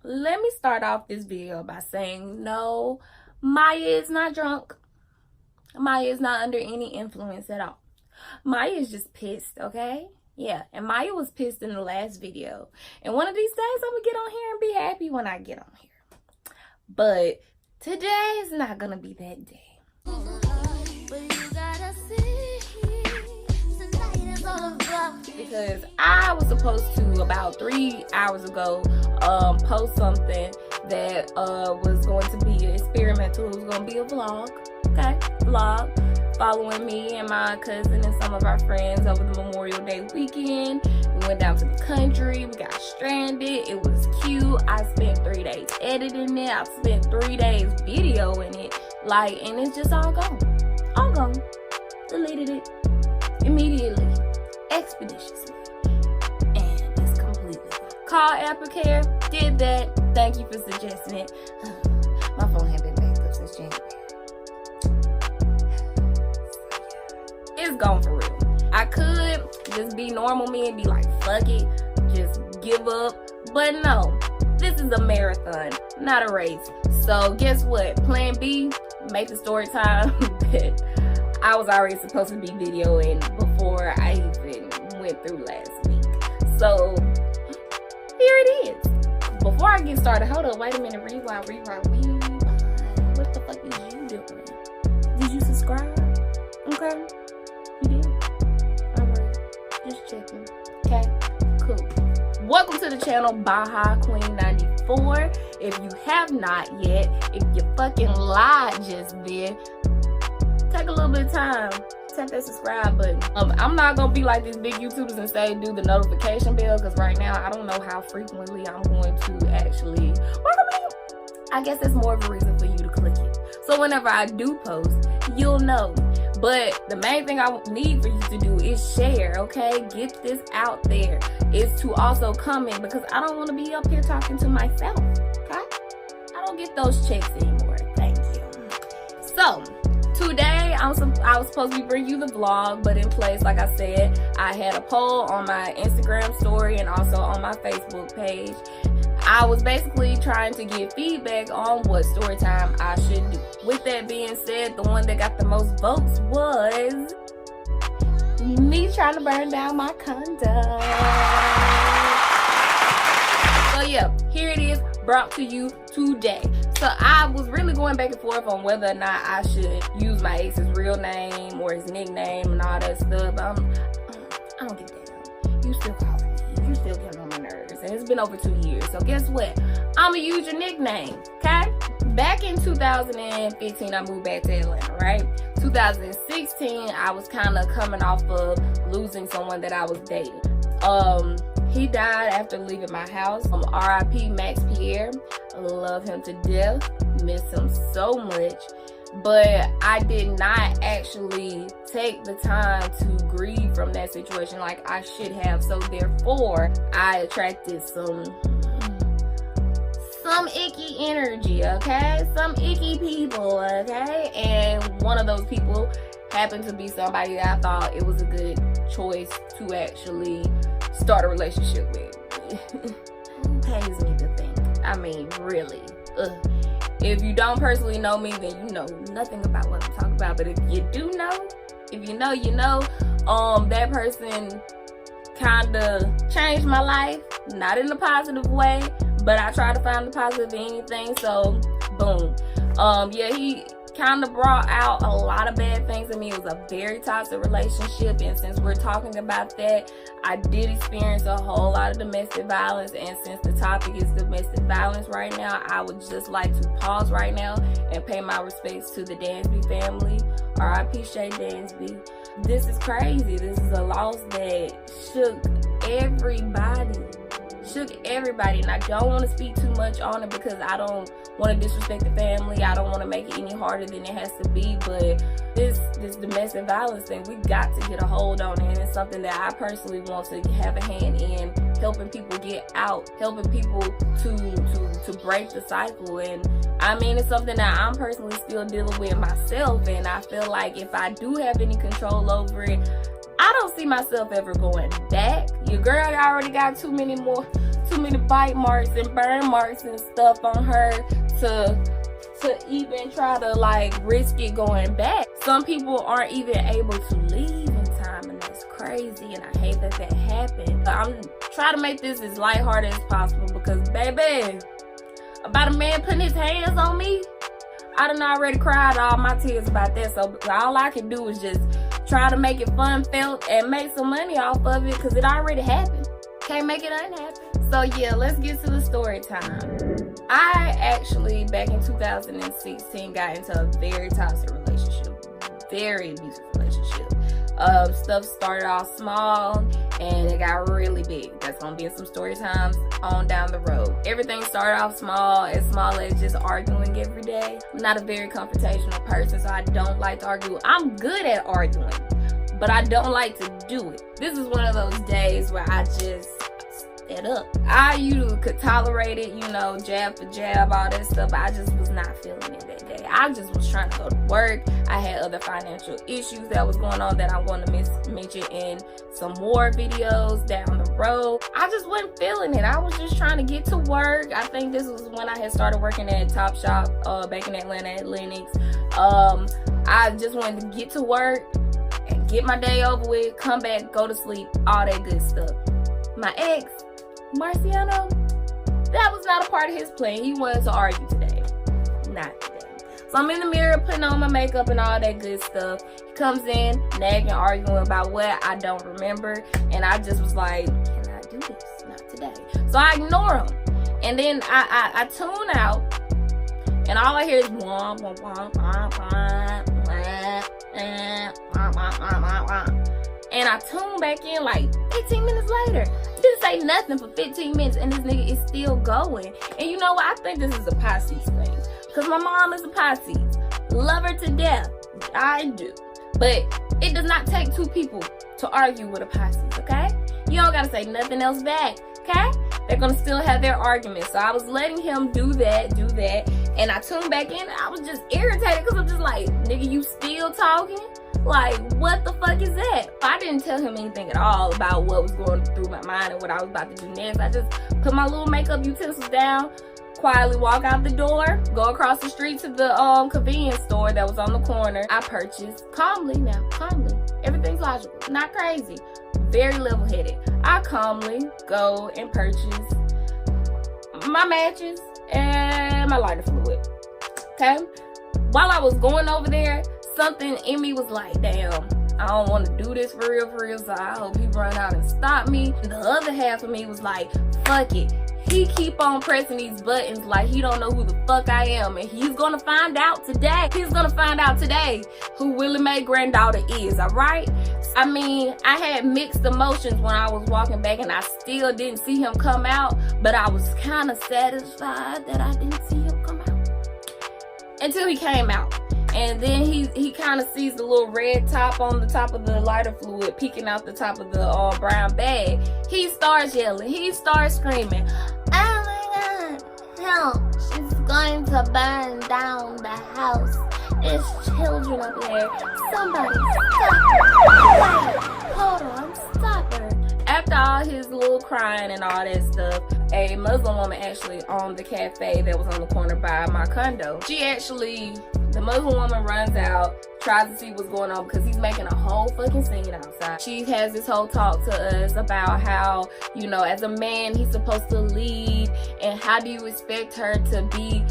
Let me start off this video by saying no, Maya is not drunk. Maya is not under any influence at all. Maya is just pissed, okay? Yeah, and Maya was pissed in the last video. And one of these days, I'm gonna get on here and be happy when I get on here. But today is not gonna be that day. Because I was supposed to, about 3 hours ago, post something that was going to be experimental. It was going to be a vlog, okay? Vlog. Following me and my cousin and some of our friends over the Memorial Day weekend. We went down to the country. We got stranded. It was cute. I spent 3 days editing it. I spent 3 days videoing it. And it's just all gone. All gone. Deleted it immediately. Expeditiously. And it's completely gone. Called AppleCare. Did that. Thank you for suggesting it. My phone had been backed up since January. It's gone for real. I could just be normal me and be like, fuck it, just give up. But no, this is a marathon, not a race. So guess what? Plan B, make the story time that I was already supposed to be videoing before I even went through last week. So here it is. Before I get started, hold up, wait a minute, rewind. What the fuck is you doing? Did you subscribe? Okay. You did? Alright. Just checking. Okay? Cool. Welcome to the channel, BahaQueen94. If you have not yet, if you fucking lied just then, take a little bit of time. Tap that subscribe button. I'm not gonna be like these big YouTubers and say do the notification bell, because right now I don't know how frequently I'm going to actually. I guess that's more of a reason for you to click it. So whenever I do post, you'll know. But the main thing I need for you to do is share, okay? Get this out there. Is to also comment, because I don't want to be up here talking to myself, okay? I don't get those checks anymore. Thank you. So today I was supposed to be bringing you the vlog, but in place, like I said, I had a poll on my Instagram story and also on my Facebook page. I was basically trying to get feedback on what story time I should do. With that being said, the one that got the most votes was me trying to burn down my condo. So yeah, here it is, brought to you today. So I was really going back and forth on whether or not I should use my ex's real name or his nickname and all that stuff. I don't get that. You still calling me. You still get on my nerves. And it's been over 2 years. So guess what? I'ma use your nickname, okay? Back in 2015, I moved back to Atlanta, right? 2016, I was kind of coming off of losing someone that I was dating. He died after leaving my house. R.I.P. Max Pierre. I love him to death. Miss him so much. But I did not actually take the time to grieve from that situation like I should have. So therefore, I attracted some icky energy, okay? Some icky people, okay? And one of those people happened to be somebody that I thought it was a good choice to actually start a relationship with. Who pays me to think? I mean, really. Ugh. If you don't personally know me, then you know nothing about what I'm talking about. But if you do know, if you know, you know. That person kind of changed my life. Not in a positive way, but I try to find the positive in anything. So, boom. Yeah, he kind of brought out a lot of bad things in me. It was a very toxic relationship, and since we're talking about that, I did experience a whole lot of domestic violence. And since the topic is domestic violence right now, I would just like to pause right now and pay my respects to the Dansby family. R.I.P. Shay Dansby. This is crazy. This is a loss that shook everybody. And I don't want to speak too much on it because I don't want to disrespect the family. I don't want to make it any harder than it has to be. But this domestic violence thing, we got to get a hold on it. And it's something that I personally want to have a hand in, helping people get out, helping people to break the cycle. And I mean, it's something that I'm personally still dealing with myself. And I feel like if I do have any control over it, I don't see myself ever going back. Your girl already got too many too many bite marks and burn marks and stuff on her to even try to like risk it going back. Some people aren't even able to leave in time, and that's crazy, and I hate that that happened. I'm trying to make this as lighthearted as possible because, baby, about a man putting his hands on me, I done already cried all my tears about that. So all I can do is just try to make it fun felt and make some money off of it because it already happened. Can't make it unhappen. So yeah, let's get to the story time. I actually, back in 2016, got into a very toxic relationship. Very abusive relationship. Stuff started off small and it got really big. That's gonna be in some story times on down the road. Everything started off small as just arguing every day. I'm not a very confrontational person, so I don't like to argue. I'm good at arguing, but I don't like to do it. This is one of those days where I just it up. I usually could tolerate it, you know, jab for jab, all that stuff, but I just was not feeling it that day. I just was trying to go to work. I had other financial issues that was going on that I'm going to mention in some more videos down the road. I just wasn't feeling it. I was just trying to get to work. I think this was when I had started working at Top Shop back in Atlanta at Lennox. I just wanted to get to work and get my day over with, come back, go to sleep, all that good stuff. My ex, Marciano, that was not a part of his plan. He wanted to argue today, not today. So I'm in the mirror putting on my makeup and all that good stuff. He comes in, nagging, arguing about what I don't remember, and I just was like, cannot do this, not today. So I ignore him, and then I tune out, and all I hear is wah, wah, wah, wah, wah, and I tune back in like 15 minutes later. Didn't say nothing for 15 minutes and this nigga is still going. And you know what? I think this is a Pisces thing. Because my mom is a Pisces. Love her to death. I do. But it does not take two people to argue with a Pisces, okay? You don't gotta say nothing else back, okay? They're gonna still have their arguments. So I was letting him do that. And I tuned back in and I was just irritated because I'm just like, nigga, you still talking? Like, what the fuck is that? I didn't tell him anything at all about what was going through my mind and what I was about to do next. I just put my little makeup utensils down, quietly walk out the door, go across the street to the convenience store that was on the corner. I purchased calmly. Everything's logical, not crazy, very level-headed. I calmly go and purchase my matches and my lighter fluid, okay? While I was going over there, something in me was like, damn, I don't want to do this for real, so I hope he run out and stop me. And the other half of me was like, fuck it. He keep on pressing these buttons like he don't know who the fuck I am, and he's gonna find out today. He's gonna find out today who Willie Mae's granddaughter is, alright? I mean, I had mixed emotions when I was walking back and I still didn't see him come out, but I was kind of satisfied that I didn't see him come out. Until he came out. And then he kind of sees the little red top on the top of the lighter fluid peeking out the top of the brown bag. He starts yelling. He starts screaming, oh my God, help. She's going to burn down the house. There's children up there. Somebody stop her. Wait, hold on, stop her. After all his little crying and all that stuff, a Muslim woman actually owned the cafe that was on the corner by my condo. The Muslim woman runs out, tries to see what's going on because he's making a whole fucking scene outside. She has this whole talk to us about how, you know, as a man, he's supposed to lead, and how do you expect her to be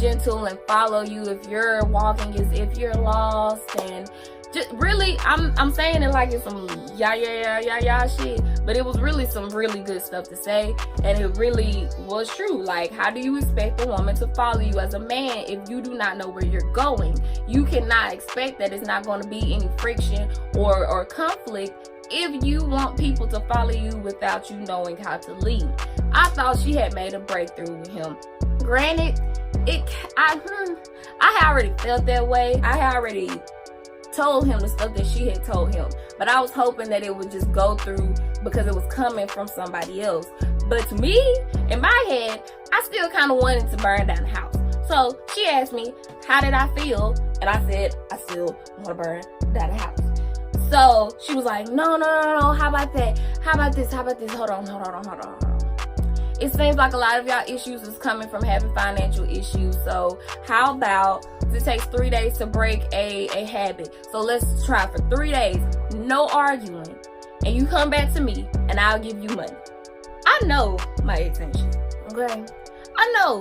gentle and follow you if you're walking as if you're lost. And just really, I'm saying it like it's some yeah shit, but it was really some really good stuff to say, and it really was true. Like, how do you expect a woman to follow you as a man if you do not know where you're going? You cannot expect that it's not going to be any friction or conflict if you want people to follow you without you knowing how to lead. I thought she had made a breakthrough with him. Granted, I had already felt that way. I had already told him the stuff that she had told him, but I was hoping that it would just go through because it was coming from somebody else. But to me, in my head, I still kind of wanted to burn down the house. So she asked me, how did I feel? And I said, I still want to burn down the house. So she was like, no, how about that? How about this? Hold on. It seems like a lot of y'all issues is coming from having financial issues. So how about it takes 3 days to break a habit? So let's try for 3 days, no arguing, and you come back to me and I'll give you money. I know my intention, okay? I know.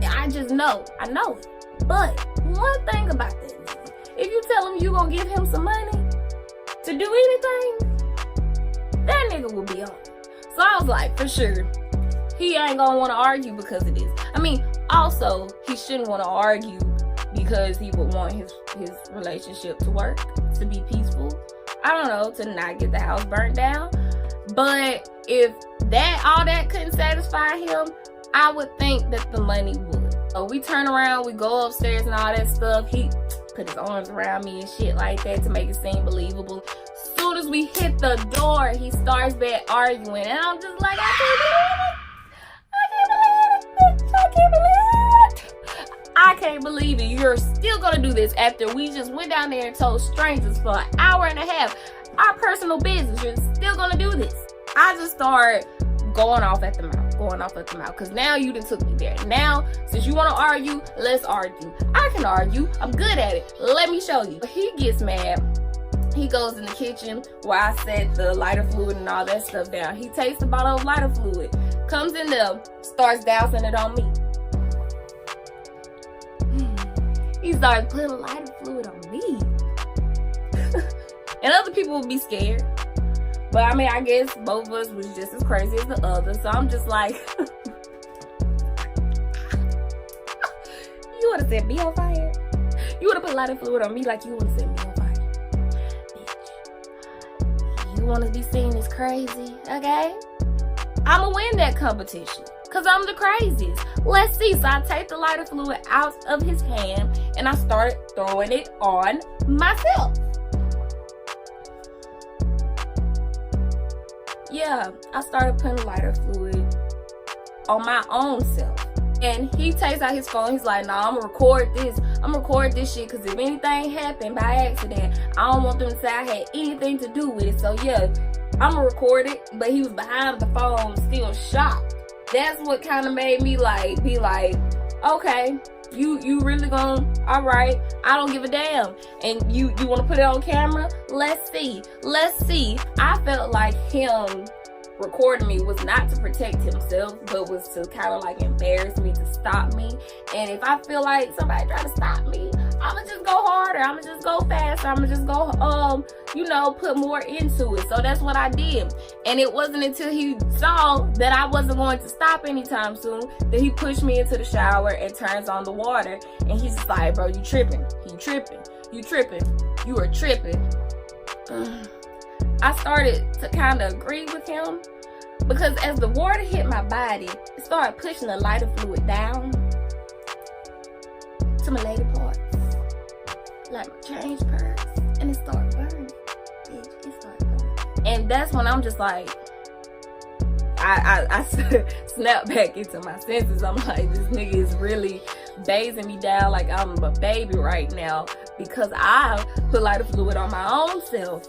I just know. I know it. But one thing about that nigga, if you tell him you gonna give him some money to do anything, that nigga will be on it. So I was like, for sure, he ain't gonna want to argue because of this. I mean, also, he shouldn't want to argue because he would want his relationship to work, to be peaceful. I don't know, to not get the house burnt down. But if all that couldn't satisfy him, I would think that the money would. So we turn around, we go upstairs and all that stuff. He put his arms around me and shit like that to make it seem believable. Soon as we hit the door, he starts back arguing, and I'm just like, I can't believe it. You're still gonna do this after we just went down there and told strangers for an hour and a half our personal business. You're still gonna do this. I just started going off at the mouth, because now you done took me there. Now, since you want to argue, let's argue. I can argue. I'm good at it. Let me show you. He gets mad. He goes in the kitchen where I set the lighter fluid and all that stuff down. He takes the bottle of lighter fluid, comes in there, starts dousing it on me. He started putting lighter fluid on me. And other people would be scared. But I mean, I guess both of us was just as crazy as the other. So I'm just like, you would have said me on fire. You would have put lighter fluid on me like you would have said me on fire. Bitch, you want to be seen as crazy, okay? I'ma win that competition because I'm the craziest. Let's see. So I take the lighter fluid out of his hand and I start throwing it on myself. Yeah, I started putting lighter fluid on my own self. And he takes out his phone. He's like, nah, I'm gonna record this. I'm gonna record this shit because if anything happened by accident, I don't want them to say I had anything to do with it. So yeah, I'm gonna record it. But he was behind the phone, still shocked. That's what kind of made me be like, okay, you really gonna, all right, I don't give a damn. And you want to put it on camera? Let's see. I felt like him recording me was not to protect himself, but was to kind of like embarrass me, to stop me. And if I feel like somebody try to stop me, I'ma just go harder, I'ma just go faster, I'ma just go put more into it. So that's what I did. And it wasn't until he saw that I wasn't going to stop anytime soon that he pushed me into the shower and turns on the water. And he's just like, bro, you tripping, you are tripping. I started to kind of agree with him because as the water hit my body, it started pushing the lighter fluid down to my lady parts, like my change purse, and it started burning. Bitch, it started burning. And that's when I'm just like, I snapped back into my senses. I'm like, this nigga is really basing me down like I'm a baby right now because I put lighter fluid on my own self.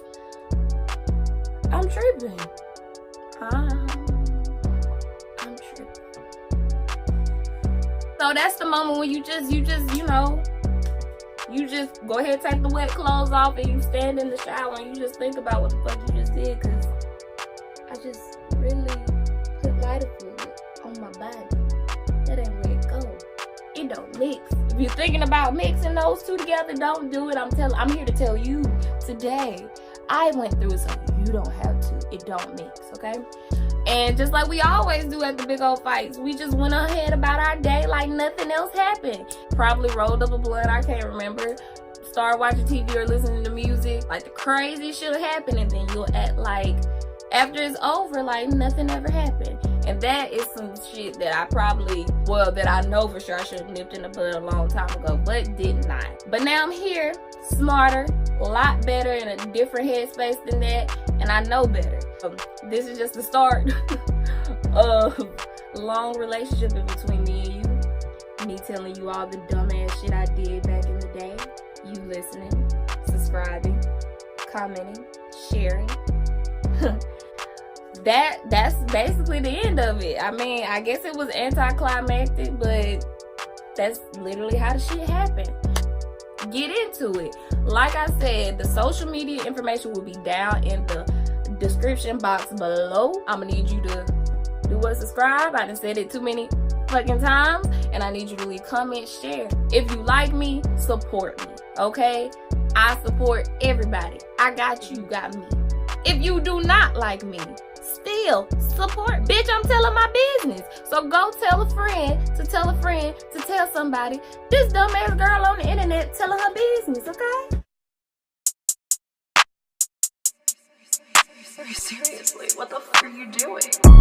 I'm tripping. I'm tripping. So that's the moment when you just go ahead, take the wet clothes off and you stand in the shower and you just think about what the fuck you just did, because I just really put lighter fluid on my body. That ain't where it go. It don't mix. If you're thinking about mixing those two together, don't do it. I'm here to tell you today. I went through it so you don't have to. It don't mix, okay? And just like we always do at the big old fights, we just went ahead about our day like nothing else happened. Probably rolled up a blunt, I can't remember. Start watching TV or listening to music. Like the crazy shit happened, and then you'll act like after it's over, like nothing ever happened. And that is some shit that that I know for sure I should have nipped in the bud a long time ago, but did not. But now I'm here, smarter, a lot better, in a different headspace than that, and I know better. This is just the start of a long relationship in between me and you. Me telling you all the dumbass shit I did back in the day. You listening, subscribing, commenting, sharing. that's basically the end of it. I mean, I guess it was anticlimactic, but that's literally how the shit happened. Get into it. Like I said, the social media information will be down in the description box below. I'm gonna need you to do what? Subscribe. I done said it too many fucking times, and I need you to leave comments, share. If you like me, support me, okay? I support everybody. I got you, got me. If you do not like me, still support. Bitch, I'm telling my business. So go tell a friend to tell a friend to tell somebody. This dumbass girl on the internet telling her business, okay? Seriously, what the fuck are you doing?